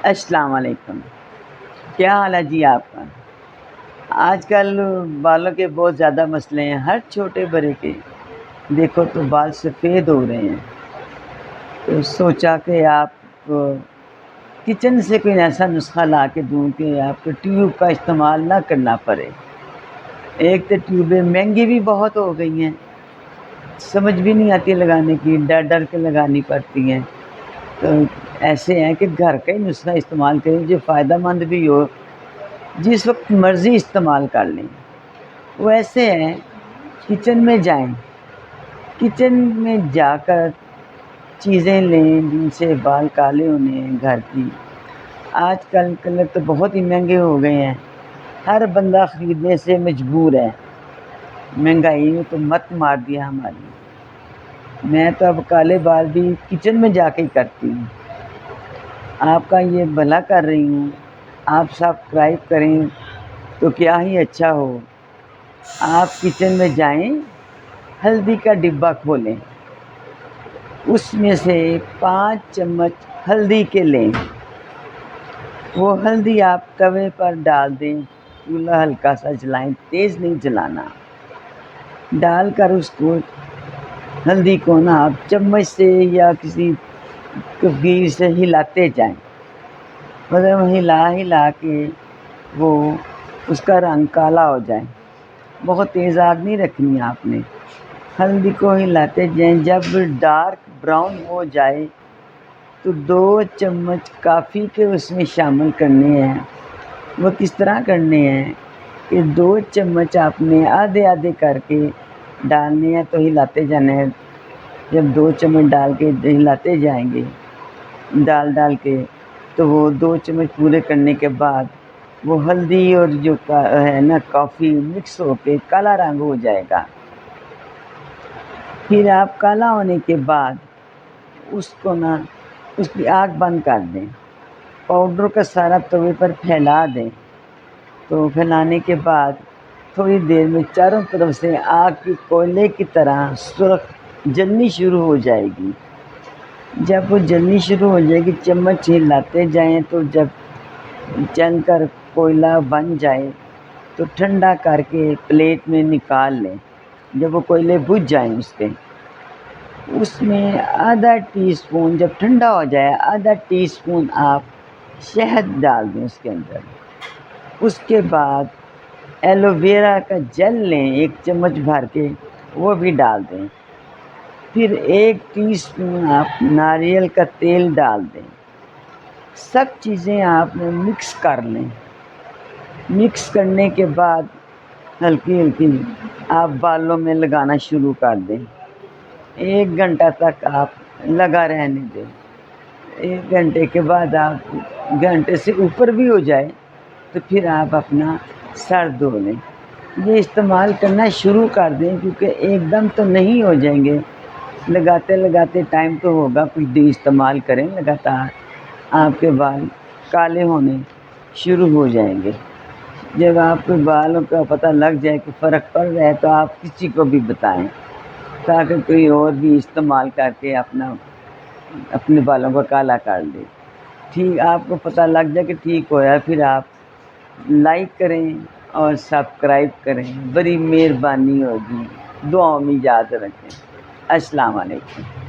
السلام علیکم، کیا حال ہے جی آپ کا؟ آج کل بالوں کے بہت زیادہ مسئلے ہیں، ہر چھوٹے بڑے کے دیکھو تو بال سفید ہو رہے ہیں۔ تو سوچا کہ آپ کچن سے کوئی ایسا نسخہ لا کے دوں کہ آپ کو ٹیوب کا استعمال نہ کرنا پڑے۔ ایک تو ٹیوبیں مہنگی بھی بہت ہو گئی ہیں، سمجھ بھی نہیں آتی لگانے کی، ڈر ڈر کے لگانی پڑتی ہیں۔ تو ایسے ہیں کہ گھر کا ہی نسخہ استعمال کریں جو فائدہ مند بھی ہو، جس وقت مرضی استعمال کر لیں۔ وہ ایسے ہیں، کچن میں جائیں، کچن میں جا کر چیزیں لیں جن سے بال کالے ہونے ہیں گھر کی۔ آج کل کلر تو بہت ہی مہنگے ہو گئے ہیں، ہر بندہ خریدنے سے مجبور ہے، مہنگائی نے تو مت مار دیا ہماری۔ میں تو اب کالے بال بھی کچن میں جا کے ہی کرتی ہوں۔ آپ کا یہ بھلا کر رہی ہوں، آپ سبسکرائب کریں تو کیا ہی اچھا ہو۔ آپ کچن میں جائیں، ہلدی کا ڈبہ کھولیں، اس میں سے 5 چمچ ہلدی کے لیں۔ وہ ہلدی آپ توے پر ڈال دیں، چولہا ہلکا سا جلائیں، تیز نہیں جلانا۔ ڈال کر اس کو ہلدی کو نا آپ چمچ سے یا کسی کفگیر سے ہلاتے جائیں، مطلب ہلا کے وہ اس کا رنگ کالا ہو جائے۔ بہت تیز آگ نہیں رکھنی آپ نے، ہلدی کو ہلاتے جائیں۔ جب ڈارک براؤن ہو جائے تو 2 چمچ کافی کے اس میں شامل کرنے ہیں۔ وہ کس طرح کرنے ہیں کہ 2 چمچ آپ نے آدھے آدھے کر کے ڈالنے ہیں، تو ہلاتے جانا ہے۔ جب 2 چمچ ڈال کے ہلاتے جائیں گے ڈال کے، تو وہ 2 چمچ پورے کرنے کے بعد وہ ہلدی اور جو ہے نا کافی مکس ہو کے کالا رنگ ہو جائے گا۔ پھر آپ کالا ہونے کے بعد اس کو نا اس کی آگ بند کر دیں، پاؤڈر کا سارا توے پر پھیلا دیں۔ تو پھیلانے کے بعد تھوڑی دیر میں چاروں طرف سے آگ کی کوئلے کی طرح سرخ جلنی شروع ہو جائے گی۔ جب وہ جلنی شروع ہو جائے گی، چمچ ہلاتے جائیں، تو جب جل کر کوئلہ بن جائے تو ٹھنڈا کر کے پلیٹ میں نکال لیں۔ جب وہ کوئلے بجھ جائیں اس میں آدھا ٹی اسپون، جب ٹھنڈا ہو جائے آدھا ٹی اسپون آپ شہد ڈال دیں اس کے اندر۔ اس کے بعد ایلو ویرا کا جل لیں 1 چمچ بھر کے، وہ بھی ڈال دیں۔ پھر 1 ٹی اسپون آپ ناریل کا تیل ڈال دیں۔ سب چیزیں آپ مکس کر لیں۔ مکس کرنے کے بعد ہلکی ہلکی آپ بالوں میں لگانا شروع کر دیں۔ 1 گھنٹہ تک آپ لگا رہنے دیں۔ 1 گھنٹے کے بعد آپ گھنٹے سے اوپر بھی ہو جائے تو پھر آپ اپنا سر دھو لیں۔ یہ استعمال کرنا شروع کر دیں، کیونکہ ایک دم تو نہیں ہو جائیں گے، لگاتے لگاتے ٹائم تو ہوگا، کچھ دن استعمال کریں لگاتار، آپ کے بال کالے ہونے شروع ہو جائیں گے۔ جب آپ کے بالوں کا پتہ لگ جائے کہ فرق پڑ رہا ہے تو آپ کسی کو بھی بتائیں، تاکہ کوئی اور بھی استعمال کر کے اپنے بالوں کو کالا کر دے۔ ٹھیک آپ کو پتہ لگ جائے کہ ٹھیک ہوا، پھر آپ لائک کریں اور سبسکرائب کریں، بڑی مہربانی ہوگی۔ دعاؤں میں یاد رکھیں۔ السلام علیکم۔